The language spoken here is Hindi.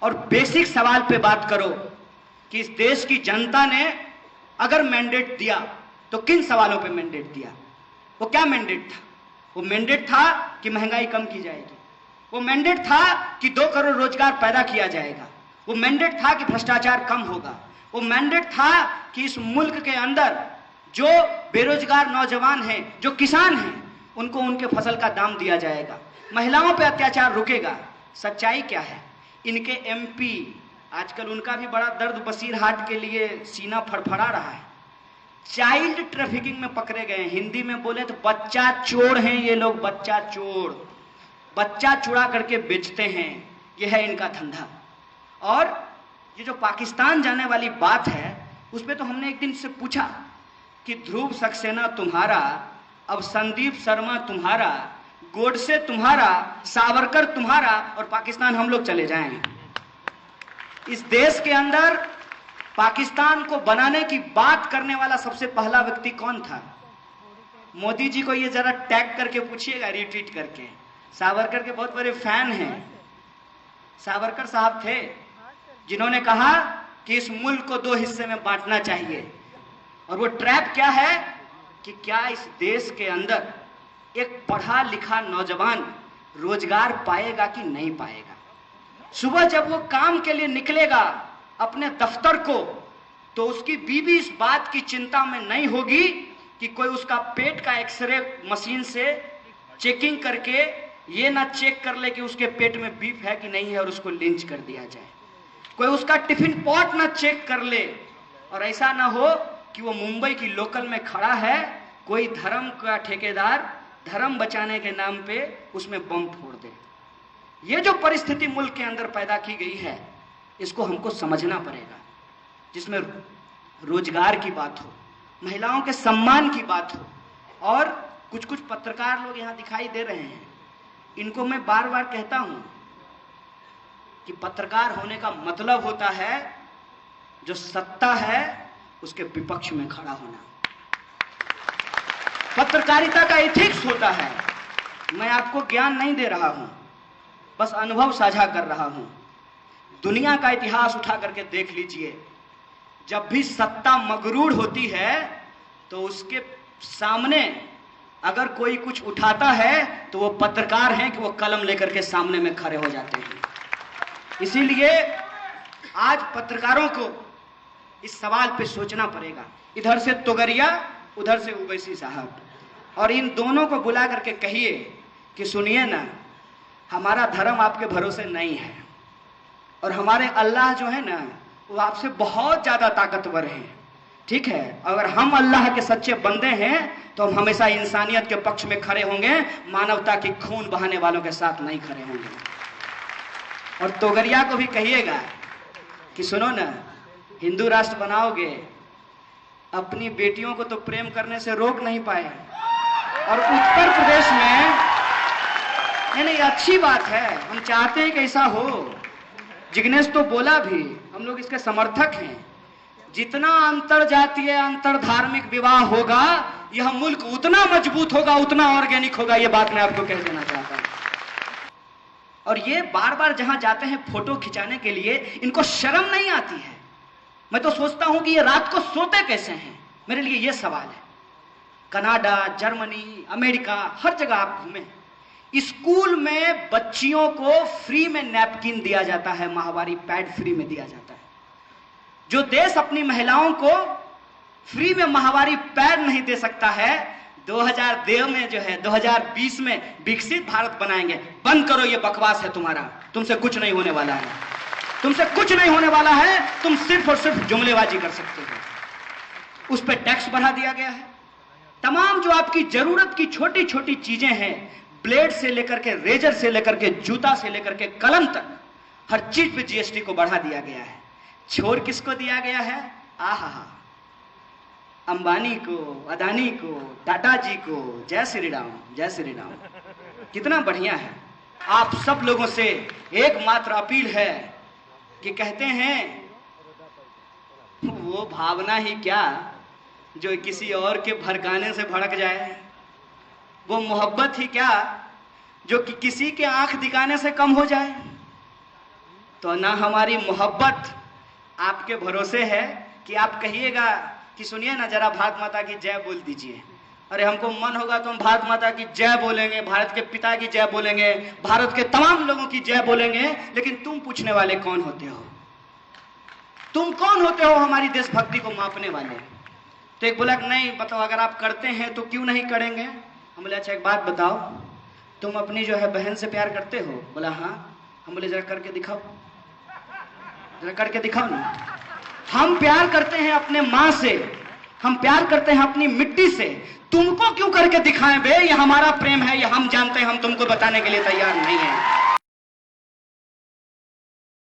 और बेसिक सवाल पे बात करो कि इस देश की जनता ने अगर मैंडेट दिया तो किन सवालों पे मैंडेट दिया। वो क्या मैंडेट था? वो मैंडेट था कि महंगाई कम की जाएगी, वो मैंडेट था कि 2 करोड़ रोजगार पैदा किया जाएगा, वो मैंडेट था कि भ्रष्टाचार कम होगा, वो मैंडेट था कि इस मुल्क के अंदर जो बेरोजगार नौजवान हैं, जो किसान हैं, उनको उनके फसल का दाम दिया जाएगा, महिलाओं पे अत्याचार रुकेगा। सच्चाई क्या है? इनके एमपी आजकल उनका भी बड़ा दर्द बसीरहाट के लिए सीना फड़फड़ा रहा है। चाइल्ड ट्रैफिकिंग में पकड़े गए। हिंदी में बोले तो बच्चा चोर हैं ये लोग, बच्चा चोर। बच्चा चुरा करके बेचते हैं, यह है इनका धंधा। और ये जो पाकिस्तान जाने वाली बात है, उसमें तो हमने एक दिन से पूछा कि ध्रुव सक्सेना तुम्हारा, अब संदीप शर्मा तुम्हारा, गोडसे तुम्हारा, सावरकर तुम्हारा, और पाकिस्तान हम लोग चले जाएं। इस देश के अंदर पाकिस्तान को बनाने की बात करने वाला सबसे पहला व्यक्ति कौन था? मोदी जी को ये जरा टैग करके पूछिएगा, रिट्वीट करके। सावरकर के बहुत बड़े फैन हैं। सावरकर साहब थे जिन्होंने कहा कि इस मुल्क को 2 हिस्से में बांटना चाहिए। और वो ट्रैप क्या है कि क्या इस देश के अंदर एक पढ़ा लिखा नौजवान रोजगार पाएगा कि नहीं पाएगा। सुबह जब वो काम के लिए निकलेगा अपने दफ्तर को, तो उसकी बीवी इस बात की चिंता में नहीं होगी कि कोई उसका पेट का एक्सरे मशीन से चेकिंग करके ये ना चेक कर ले कि उसके पेट में बीफ है कि नहीं है और उसको लिंच कर दिया जाए। कोई उसका टिफिन पॉट ना चेक कर ले, और ऐसा ना हो कि वो मुंबई की लोकल में खड़ा है, कोई धर्म का ठेकेदार धर्म बचाने के नाम पे उसमें बम फोड़ दे। ये जो परिस्थिति मुल्क के अंदर पैदा की गई है, इसको हमको समझना पड़ेगा, जिसमें रोजगार की बात हो, महिलाओं के सम्मान की बात हो। और कुछ कुछ पत्रकार लोग यहाँ दिखाई दे रहे हैं, इनको मैं बार बार कहता हूं कि पत्रकार होने का मतलब होता है जो सत्ता है उसके विपक्ष में खड़ा होना। पत्रकारिता का एथिक्स होता है। मैं आपको ज्ञान नहीं दे रहा हूं, बस अनुभव साझा कर रहा हूं। दुनिया का इतिहास उठा करके देख लीजिए, जब भी सत्ता मगरूर होती है तो उसके सामने अगर कोई कुछ उठाता है तो वो पत्रकार हैं कि वो कलम लेकर के सामने में खड़े हो जाते हैं। इसीलिए आज पत्रकारों को इस सवाल पे सोचना पड़ेगा। इधर से तोगरिया, उधर से उवैसी साहब, और इन दोनों को बुला करके कहिए कि सुनिए ना, हमारा धर्म आपके भरोसे नहीं है, और हमारे अल्लाह जो है ना वो आपसे बहुत ज्यादा ताकतवर है। ठीक है, अगर हम अल्लाह के सच्चे बंदे हैं तो हम हमेशा इंसानियत के पक्ष में खड़े होंगे, मानवता की खून बहाने वालों के साथ नहीं खड़े होंगे। और तोगरिया को भी कहिएगा कि सुनो ना, हिंदू राष्ट्र बनाओगे, अपनी बेटियों को तो प्रेम करने से रोक नहीं पाए, और उत्तर प्रदेश में नहीं, अच्छी बात है, हम चाहते हैं कि ऐसा हो। जिग्नेश तो बोला भी, हम लोग इसके समर्थक हैं। जितना अंतर जातीय अंतर धार्मिक विवाह होगा, यह मुल्क उतना मजबूत होगा, उतना ऑर्गेनिक होगा। यह बात मैं आपको कह देना चाहता हूं। और ये बार बार जहां जाते हैं फोटो खिंचाने के लिए, इनको शर्म नहीं आती है। मैं तो सोचता हूं कि ये रात को सोते कैसे हैं। मेरे लिए ये सवाल है। कनाडा, जर्मनी, अमेरिका, हर जगह आप घूमे, स्कूल में बच्चियों को फ्री में नैपकिन दिया जाता है, माहवारी पैड फ्री में दिया जाता है। जो देश अपनी महिलाओं को फ्री में माहवारी पैड नहीं दे सकता है, 2002 में जो है 2020 में विकसित भारत बनाएंगे। बंद करो, ये बकवास है तुम्हारा, तुमसे कुछ नहीं होने वाला है, तुमसे कुछ नहीं होने वाला है। तुम सिर्फ और सिर्फ जुमलेबाजी कर सकते हो। उस पर टैक्स बढ़ा दिया गया है। तमाम जो आपकी जरूरत की छोटी छोटी चीजें हैं, ब्लेड से लेकर के रेजर से लेकर के जूता से लेकर के कलम तक, हर चीज पे जीएसटी को बढ़ा दिया गया है। छोड़ किसको दिया गया है? आहा, अंबानी को, अदानी को, टाटा जी को। जय श्री राम, जय श्री राम। कितना बढ़िया है। आप सब लोगों से एकमात्र अपील है कि कहते हैं वो भावना ही क्या जो किसी और के भड़काने से भड़क जाए, वो मोहब्बत ही क्या जो कि किसी के आंख दिखाने से कम हो जाए। तो ना हमारी मोहब्बत आपके भरोसे है कि आप कहिएगा कि सुनिए ना जरा भारत माता की जय बोल दीजिए। अरे हमको मन होगा तो हम भारत माता की जय बोलेंगे, भारत के पिता की जय बोलेंगे, भारत के तमाम लोगों की जय बोलेंगे, लेकिन तुम पूछने वाले कौन होते हो? तुम कौन होते हो हमारी देशभक्ति को मापने वाले? तो एक बोला नहीं बताओ, अगर आप करते हैं तो क्यों नहीं करेंगे? हम बोले अच्छा एक बात बताओ, तुम अपनी जो है बहन से प्यार करते हो? बोला हाँ। हम बोले जरा करके दिखाओ, जरा करके दिखाओ ना। हम प्यार करते हैं अपने माँ से, हम प्यार करते हैं अपनी मिट्टी से, तुमको क्यों करके दिखाएं बे? ये हमारा प्रेम है, ये हम जानते हैं, हम तुमको बताने के लिए तैयार नहीं है।